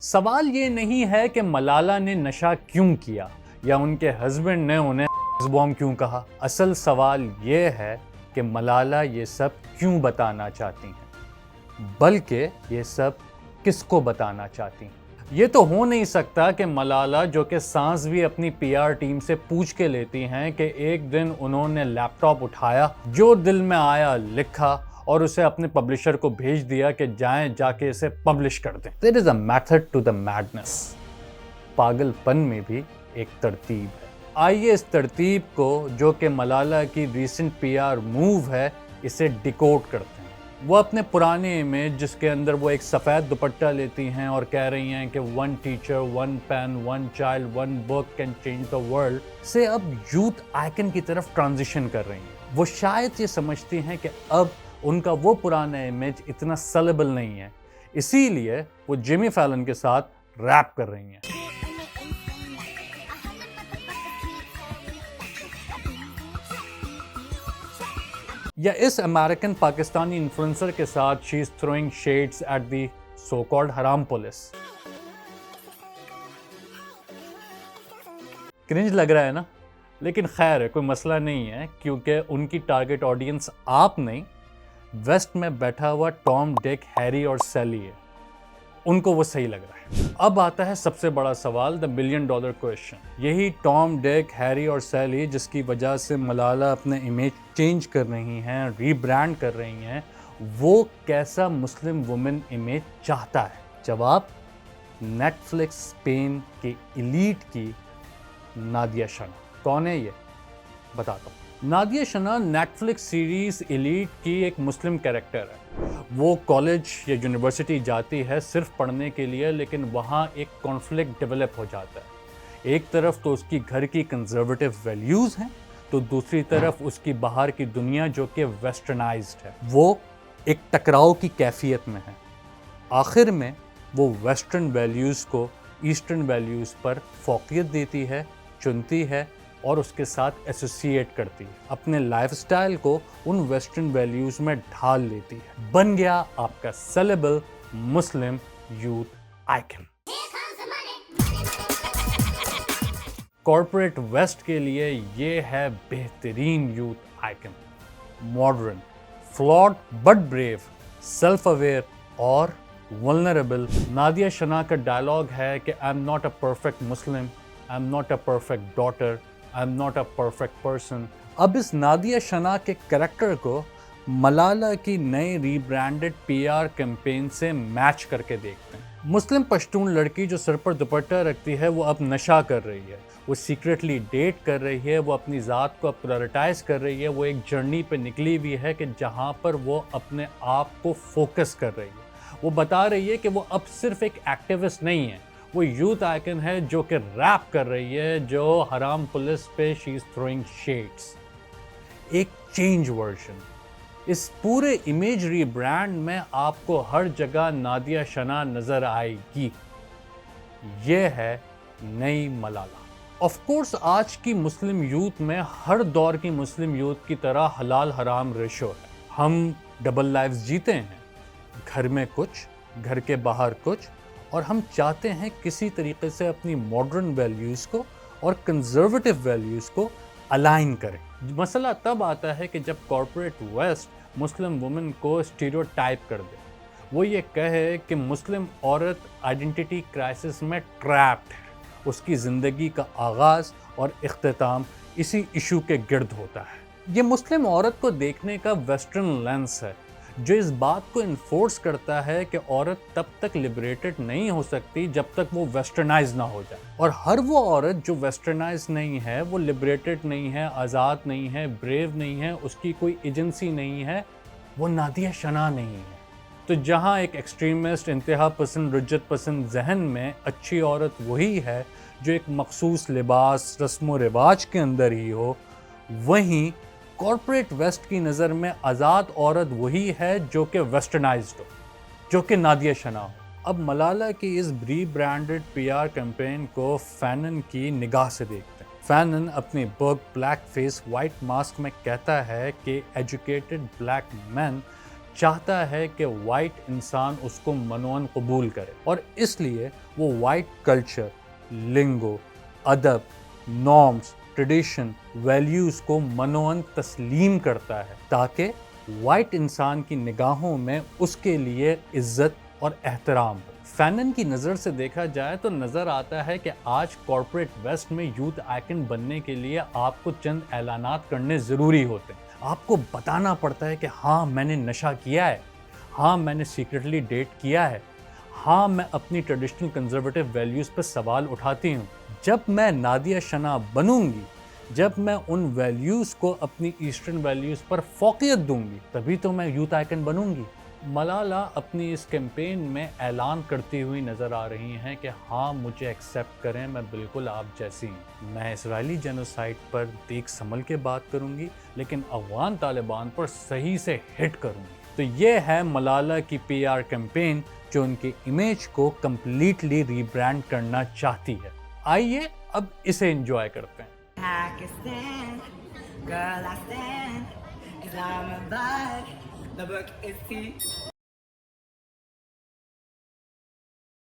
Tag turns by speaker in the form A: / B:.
A: سوال یہ نہیں ہے کہ ملالہ نے نشہ کیوں کیا یا ان کے ہسبینڈ نے انہیں بوم کیوں کہا. اصل سوال یہ ہے کہ ملالہ یہ سب کیوں بتانا چاہتی ہیں، بلکہ یہ سب کس کو بتانا چاہتی ہیں. یہ تو ہو نہیں سکتا کہ ملالہ جو کہ سانس بھی اپنی پی آر ٹیم سے پوچھ کے لیتی ہیں کہ ایک دن انہوں نے لیپ ٹاپ اٹھایا، جو دل میں آیا لکھا اور اسے اپنے پبلشر کو بھیج دیا کہ جائیں جا کے اسے پبلش کر دیں. There is a method to the madness. پاگل پن میں بھی ایک ترتیب ہے. آئیے اس ترتیب کو جو کہ ملالہ کی ریسنٹ پی آر موو ہے اسے ڈیکوڈ کرتے ہیں. وہ اپنے پرانے امیج جس کے اندر وہ ایک سفید دوپٹہ لیتی ہیں اور کہہ رہی ہیں کہ one teacher, one pen, one child, one book can change the world سے اب یوتھ آئیکن کی طرف ٹرانزیشن کر رہی ہیں. وہ شاید یہ سمجھتی ہیں کہ اب ان کا وہ پرانا امیج اتنا سیلیبل نہیں ہے، اسی لیے وہ جیمی فیلن کے ساتھ ریپ کر رہی ہیں. یا اس امریکن پاکستانی انفلوئنسر کے ساتھ she is throwing shades at the so called haram police. Cringe لگ رہا ہے نا، لیکن خیر ہے، کوئی مسئلہ نہیں ہے، کیونکہ ان کی ٹارگٹ آڈینس آپ نہیں، ویسٹ میں بیٹھا ہوا ٹام، ڈیک، ہیری اور سیلی ہے. ان کو وہ صحیح لگ رہا ہے. اب آتا ہے سب سے بڑا سوال، $1 ملین کوسچن. یہی ٹام، ڈیک، ہیری اور سیلی جس کی وجہ سے ملالہ اپنے امیج چینج کر رہی ہیں، ری برانڈ کر رہی ہیں، وہ کیسا مسلم وومن امیج چاہتا ہے؟ جواب، نیٹ فلکس اسپین کے ایلیٹ کی نادیہ شنا. کون ہے یہ؟ بتاتا ہوں. Nadia Shanaa Netflix series Elite کی ایک مسلم کیریکٹر ہے. وہ کالج یا یونیورسٹی جاتی ہے صرف پڑھنے کے لیے، لیکن وہاں ایک کانفلکٹ ڈیولپ ہو جاتا ہے. ایک طرف تو اس کی گھر کی کنزرویٹو ویلیوز ہیں، تو دوسری طرف اس کی باہر کی دنیا جو کہ ویسٹرنائزڈ ہے، وہ ایک ٹکراؤ کی کیفیت میں ہے. آخر میں وہ ویسٹرن ویلیوز کو ایسٹرن ویلیوز پر فوقیت دیتی ہے، چنتی ہے اور اس کے ساتھ ایسوسیٹ کرتی ہے، اپنے لائف سٹائل کو ان ویسٹرن ویلیوز میں ڈھال لیتی ہے. بن گیا آپ کا sellable Muslim youth icon. Corporate west کے لیے یہ ہے بہترین youth icon. Modern, flawed but brave, self aware اور ولنریبل. نادیہ شنا کا ڈائلاگ ہے کہ I am not a perfect Muslim, I am not a perfect daughter, I am not a perfect person. اب اس نادیہ شنا کے کریکٹر کو ملالہ کی نئی ری برانڈڈ پی آر کیمپین سے میچ کر کے دیکھتے ہیں. مسلم پشتون لڑکی جو سر پر دوپٹہ رکھتی ہے وہ اب نشہ کر رہی ہے، وہ سیکریٹلی ڈیٹ کر رہی ہے، وہ اپنی ذات کو اب پرائورٹائز کر رہی ہے. وہ ایک جرنی پہ نکلی ہوئی ہے کہ جہاں پر وہ اپنے آپ کو فوکس کر رہی ہے. وہ بتا رہی ہے کہ وہ اب صرف ایک ایکٹیوسٹ نہیں ہے، وہ یوتھ آئیکن ہے جو کہ ریپ کر رہی ہے، جو حرام پولیس پہ شی از تھروئنگ شیڈز. ایک چینج ورژن. اس پورے امیج ری برانڈ میں آپ کو ہر جگہ نادیہ شنا نظر آئے گی. یہ ہے نئی ملالہ. آف کورس آج کی مسلم یوتھ میں ہر دور کی مسلم یوتھ کی طرح حلال حرام ریشو ہے. ہم ڈبل لائفز جیتے ہیں، گھر میں کچھ، گھر کے باہر کچھ، اور ہم چاہتے ہیں کسی طریقے سے اپنی ماڈرن ویلیوز کو اور کنزرویٹو ویلیوز کو الائن کریں. مسئلہ تب آتا ہے کہ جب کارپوریٹ ویسٹ مسلم وومن کو اسٹیریوٹائپ کر دے. وہ یہ کہے کہ مسلم عورت آئیڈینٹی کرائسس میں ٹریپڈ ہے، اس کی زندگی کا آغاز اور اختتام اسی ایشو کے گرد ہوتا ہے. یہ مسلم عورت کو دیکھنے کا ویسٹرن لینس ہے جو اس بات کو انفورس کرتا ہے کہ عورت تب تک لبریٹڈ نہیں ہو سکتی جب تک وہ ویسٹرنائز نہ ہو جائے. اور ہر وہ عورت جو ویسٹرنائز نہیں ہے، وہ لبریٹڈ نہیں ہے، آزاد نہیں ہے، بریو نہیں ہے، اس کی کوئی ایجنسی نہیں ہے، وہ نادیہ شنا نہیں ہے. تو جہاں ایک ایکسٹریمسٹ، انتہا پسند، رجت پسند ذہن میں اچھی عورت وہی ہے جو ایک مخصوص لباس، رسم و رواج کے اندر ہی ہو، وہیں کارپوریٹ ویسٹ کی نظر میں آزاد عورت وہی ہے جو کہ ویسٹرنائزڈ ہو، جو کہ نادیہ شنا ہو. اب ملالہ کی اس ری برانڈڈ پی آر کیمپین کو فینن کی نگاہ سے دیکھتے ہیں. فینن اپنی بک بلیک فیس وائٹ ماسک میں کہتا ہے کہ ایجوکیٹڈ بلیک مین چاہتا ہے کہ وائٹ انسان اس کو منون قبول کرے، اور اس لیے وہ وائٹ کلچر، لنگو، ادب، نارمز، ٹریڈیشن، ویلیوز کو منوان تسلیم کرتا ہے تاکہ وائٹ انسان کی نگاہوں میں اس کے لیے عزت اور احترام ہو۔ فینن کی نظر سے دیکھا جائے تو نظر آتا ہے کہ آج کارپوریٹ ویسٹ میں یوتھ آئیکن بننے کے لیے آپ کو چند اعلانات کرنے ضروری ہوتے ہیں۔ آپ کو بتانا پڑتا ہے کہ ہاں میں نے نشہ کیا ہے، ہاں میں نے سیکرٹلی ڈیٹ کیا ہے، ہاں میں اپنی ٹریڈیشنل کنزرویٹو ویلیوز پہ سوال اٹھاتی ہوں۔ جب میں نادیہ شناہ بنوں گی، جب میں ان ویلیوز کو اپنی ایسٹرن ویلیوز پر فوقیت دوں گی، تبھی تو میں یوتھ آئیکن بنوں گی۔ ملالہ اپنی اس کیمپین میں اعلان کرتی ہوئی نظر آ رہی ہیں کہ ہاں مجھے ایکسیپٹ کریں، میں بالکل آپ جیسی ہوں۔ میں اسرائیلی جینوسائیڈ پر دیکھ سنبھل کے بات کروں گی، لیکن افغان طالبان پر صحیح سے ہٹ کروں گی۔ تو یہ ہے ملالہ کی پی آر کیمپین جو ان کی امیج کو کمپلیٹلی ری برانڈ کرنا چاہتی ہے۔ آئیے اب اسے انجوائے کرتے ہیں۔
B: Pakistan, girl I stand, Islamabad, the book is tea.